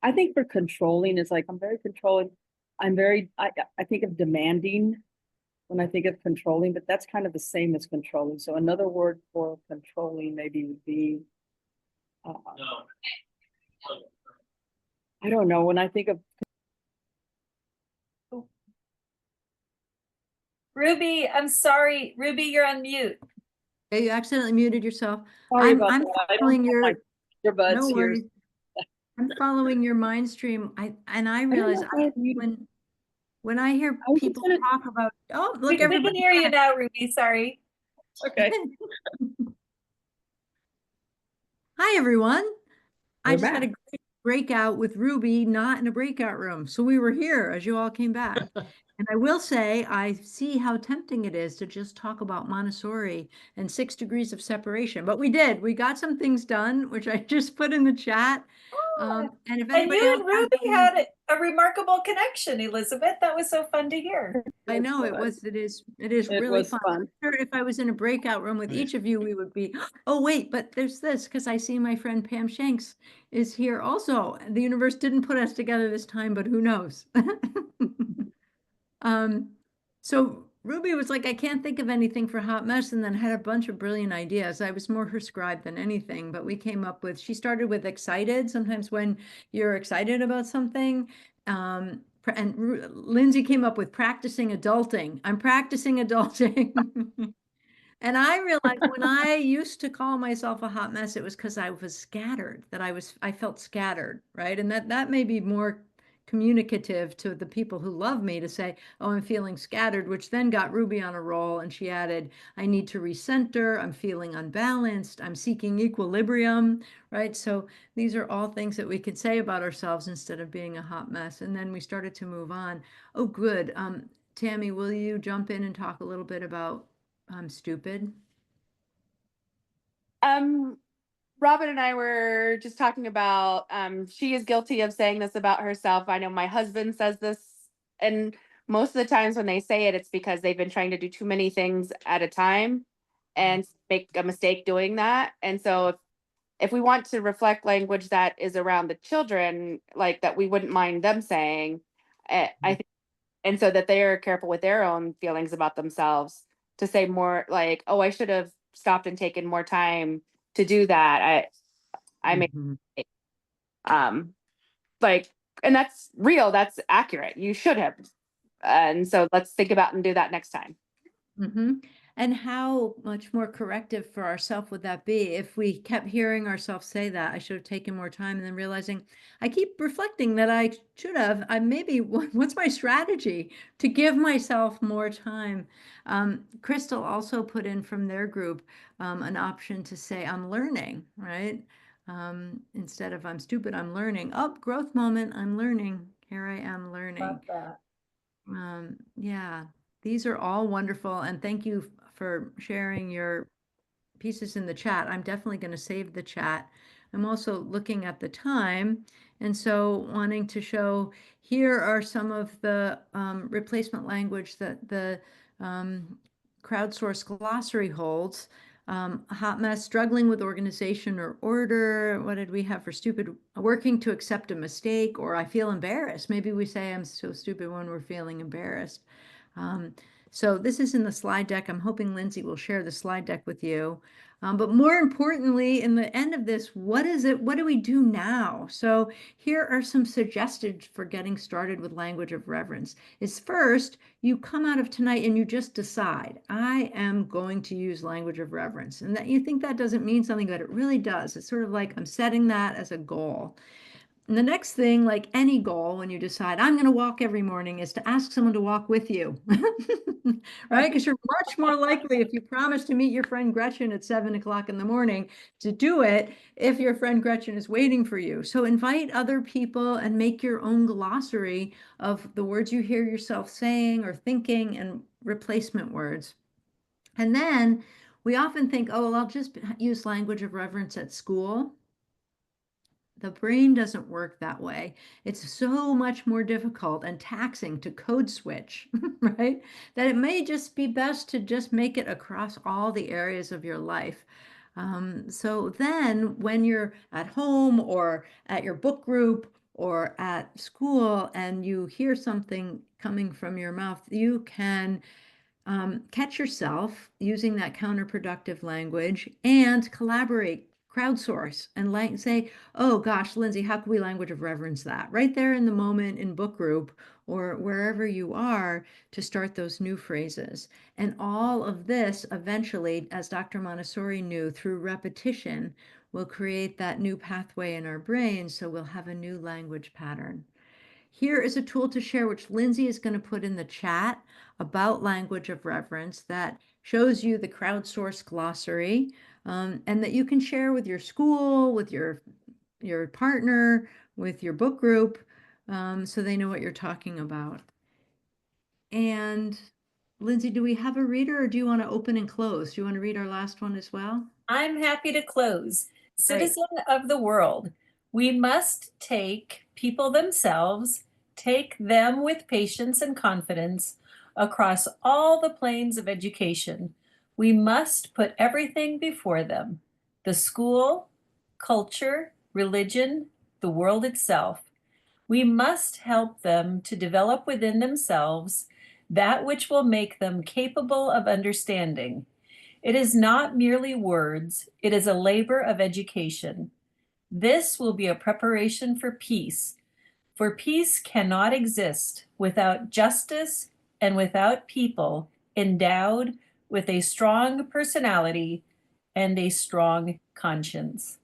S11: I think for controlling is like I'm very controlling. I think of demanding when I think of controlling, but that's kind of the same as controlling. So another word for controlling maybe would be I don't know. When I think of
S1: Ruby, I'm sorry. Ruby, you're on mute.
S2: Okay, you accidentally muted yourself.
S11: Sorry
S2: I'm
S11: about that. I don't
S2: following
S11: have
S2: your
S11: my earbuds
S2: no
S11: here.
S2: worries. I'm following your mind stream. I realize when I hear people talk about, oh, look,
S1: We can
S2: everybody.
S1: hear you now, Ruby. Sorry.
S11: Okay.
S2: Hi, everyone. I
S11: We're
S2: just had a
S11: back.
S2: great breakout with Ruby, not in a breakout room. So we were here as you all came back. And I will say, I see how tempting it is to just talk about Montessori and 6 degrees of separation. But we did. We got some things done, which I just put in the chat. And if
S1: And
S2: anybody
S1: you
S2: else
S1: and Ruby had a remarkable connection, Elizabeth. That was so fun to hear.
S2: I know it is really
S11: was
S2: fun.
S11: fun.
S2: I'm sure if I was in a breakout room with each of you, we would be, oh, wait, but there's this, because I see my friend Pam Shanks is here also. The universe didn't put us together this time, but who knows? So Ruby was like, I can't think of anything for hot mess, and then had a bunch of brilliant ideas. I was more her scribe than anything, but we came up with, she started with excited. Sometimes when you're excited about something, and Lindsay came up with practicing adulting. I'm practicing adulting. And I realized when I used to call myself a hot mess, it was because I was scattered, that I felt scattered, right? And that may be more communicative to the people who love me to say, oh, I'm feeling scattered, which then got Ruby on a roll. And she added, I need to recenter. I'm feeling unbalanced. I'm seeking equilibrium, right? So these are all things that we could say about ourselves instead of being a hot mess. And then we started to move on. Oh, good. Tammy, will you jump in and talk a little bit about I'm stupid?
S12: Robin and I were just talking about, she is guilty of saying this about herself. I know my husband says this, and most of the times when they say it, it's because they've been trying to do too many things at a time and make a mistake doing that. And so if we want to reflect language that is around the children, like that we wouldn't mind them saying, I think, and so that they are careful with their own feelings about themselves, to say more like, oh, I should have stopped and taken more time to do that. I made like, and that's real, that's accurate. You should have. And so let's think about and do that next time.
S2: And how much more corrective for ourselves would that be if we kept hearing ourselves say that I should have taken more time, and then realizing I keep reflecting that I should have. Maybe what's my strategy to give myself more time? Crystal also put in from their group an option to say I'm learning, right? Instead of I'm stupid, I'm learning. Oh, growth moment, I'm learning. Here I am learning.
S1: Love that.
S2: Yeah, these are all wonderful, and thank you for sharing your pieces in the chat. I'm definitely going to save the chat. I'm also looking at the time, and so wanting to show here are some of the replacement language that the crowdsourced glossary holds. Hot mess, struggling with organization or order. What did we have for stupid? Working to accept a mistake, or I feel embarrassed. Maybe we say I'm so stupid when we're feeling embarrassed. So this is in the slide deck. I'm hoping Lindsay will share the slide deck with you. But more importantly, in the end of this, what is it? What do we do now? So here are some suggestions for getting started with Language of Reverence. Is first, you come out of tonight and you just decide, I am going to use Language of Reverence. And that you think that doesn't mean something, but it really does. It's sort of like I'm setting that as a goal. And the next thing, like any goal, when you decide I'm going to walk every morning, is to ask someone to walk with you, right? Because you're much more likely, if you promise to meet your friend Gretchen at 7 o'clock in the morning, to do it if your friend Gretchen is waiting for you. So invite other people and make your own glossary of the words you hear yourself saying or thinking and replacement words. And then we often think, oh, well, I'll just use Language of Reverence at school. The brain doesn't work that way. It's so much more difficult and taxing to code switch, right? That it may just be best to just make it across all the areas of your life. So then when you're at home or at your book group or at school and you hear something coming from your mouth, you can catch yourself using that counterproductive language and collaborate, crowdsource, and say, oh gosh, Lindsay, how can we Language of Reverence that? Right there in the moment in book group or wherever you are, to start those new phrases. And all of this eventually, as Dr. Montessori knew, through repetition, will create that new pathway in our brain, so we'll have a new language pattern. Here is a tool to share, which Lindsay is going to put in the chat, about Language of Reverence, that shows you the crowdsourced glossary, and that you can share with your school, with your partner, with your book group, so they know what you're talking about. And Lindsay, do we have a reader, or do you want to open and close? Do you want to read our last one as well?
S1: I'm happy to close. Citizen of the world, we must take people themselves, take them with patience and confidence across all the planes of education. We must put everything before them: the school, culture, religion, the world itself. We must help them to develop within themselves that which will make them capable of understanding. It is not merely words, it is a labor of education. This will be a preparation for peace, for peace cannot exist without justice and without people endowed with a strong personality and a strong conscience.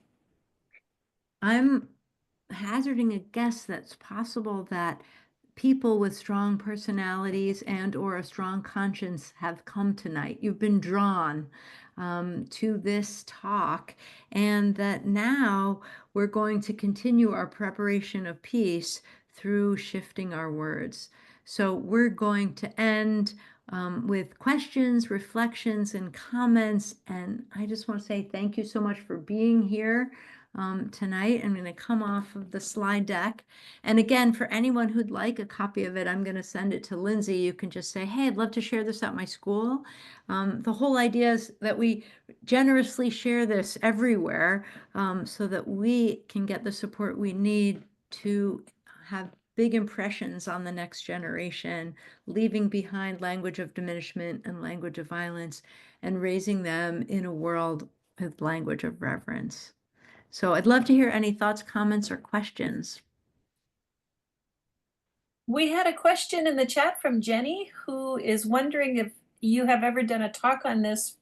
S2: I'm hazarding a guess that's possible that people with strong personalities and or a strong conscience have come tonight. You've been drawn to this talk, and that now we're going to continue our preparation of peace through shifting our words. So we're going to end with questions, reflections, and comments. And I just want to say thank you so much for being here tonight. I'm going to come off of the slide deck. And again, for anyone who'd like a copy of it, I'm going to send it to Lindsay. You can just say, hey, I'd love to share this at my school. The whole idea is that we generously share this everywhere so that we can get the support we need to have big impressions on the next generation, leaving behind language of diminishment and language of violence, and raising them in a world with language of reverence. So I'd love to hear any thoughts, comments, or questions.
S1: We had a question in the chat from Jenny, who is wondering if you have ever done a talk on this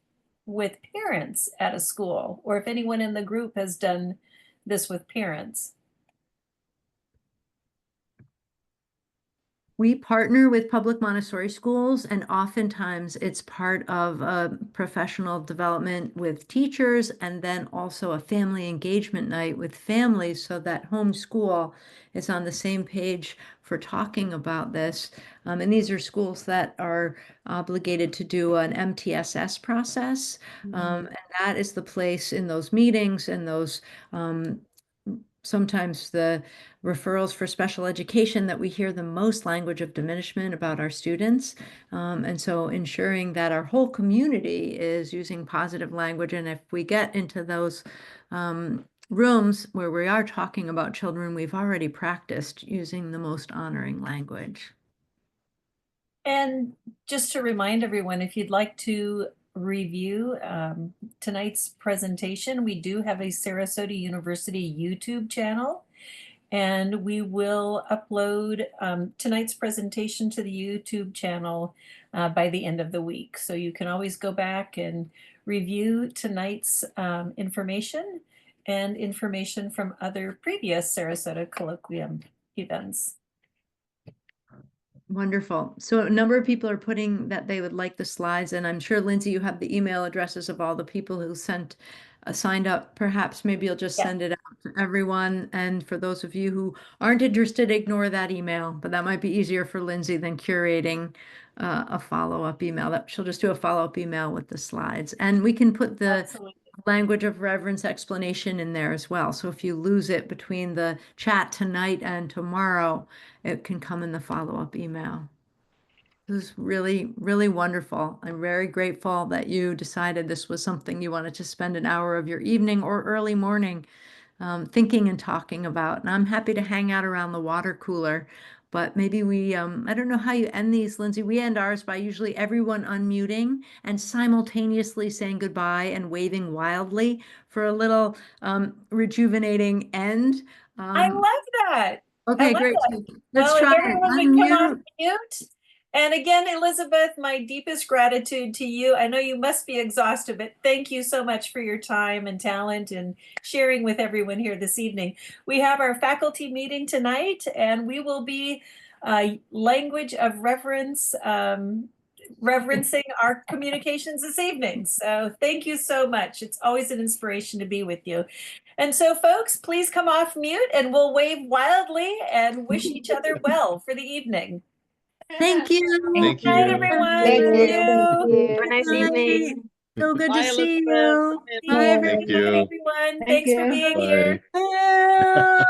S1: with parents at a school, or if anyone in the group has done this with parents.
S2: We partner with public Montessori schools, and oftentimes it's part of a professional development with teachers, and then also a family engagement night with families, so that home school is on the same page for talking about this. And these are schools that are obligated to do an MTSS process. And that is the place in those meetings and those sometimes the referrals for special education that we hear the most language of diminishment about our students. And so ensuring that our whole community is using positive language. And if we get into those rooms where we are talking about children, we've already practiced using the most honoring language.
S1: And just to remind everyone, if you'd like to review tonight's presentation, we do have a Sarasota University YouTube channel, and we will upload tonight's presentation to the YouTube channel by the end of the week. So you can always go back and review tonight's information and information from other previous Sarasota Colloquium events.
S2: Wonderful. So a number of people are putting that they would like the slides, and I'm sure, Lindsay, you have the email addresses of all the people who signed up. Perhaps maybe you'll just send it out to everyone. And for those of you who aren't interested, ignore that email, but that might be easier for Lindsay than curating a follow-up email. That she'll just do a follow-up email with the slides. And we can put the language of reverence explanation in there as well. So if you lose it between the chat tonight and tomorrow, it can come in the follow-up email. It was really, really wonderful. I'm very grateful that you decided this was something you wanted to spend an hour of your evening or early morning thinking and talking about. And I'm happy to hang out around the water cooler. But maybe we, I don't know how you end these, Lindsay. We end ours by usually everyone unmuting and simultaneously saying goodbye and waving wildly for a little rejuvenating end.
S1: I love that.
S2: Okay, great.
S1: Let's try. If everyone would come off mute. And again, Elizabeth, my deepest gratitude to you. I know you must be exhausted, but thank you so much for your time and talent and sharing with everyone here this evening. We have our faculty meeting tonight, and we will be Language of Reverence, reverencing our communications this evening. So thank you so much. It's always an inspiration to be with you. And so, folks, please come off mute, and we'll wave wildly and wish each other well for the evening.
S2: Thank you.
S8: Thank you.
S1: Good night, everyone.
S10: Thank you.
S1: Have
S10: a nice evening.
S2: So good
S11: Bye,
S2: to see
S11: Elizabeth.
S2: you.
S1: Bye,
S8: Thank you.
S1: everyone. Thanks for being
S8: Bye.
S1: here.
S2: Yeah.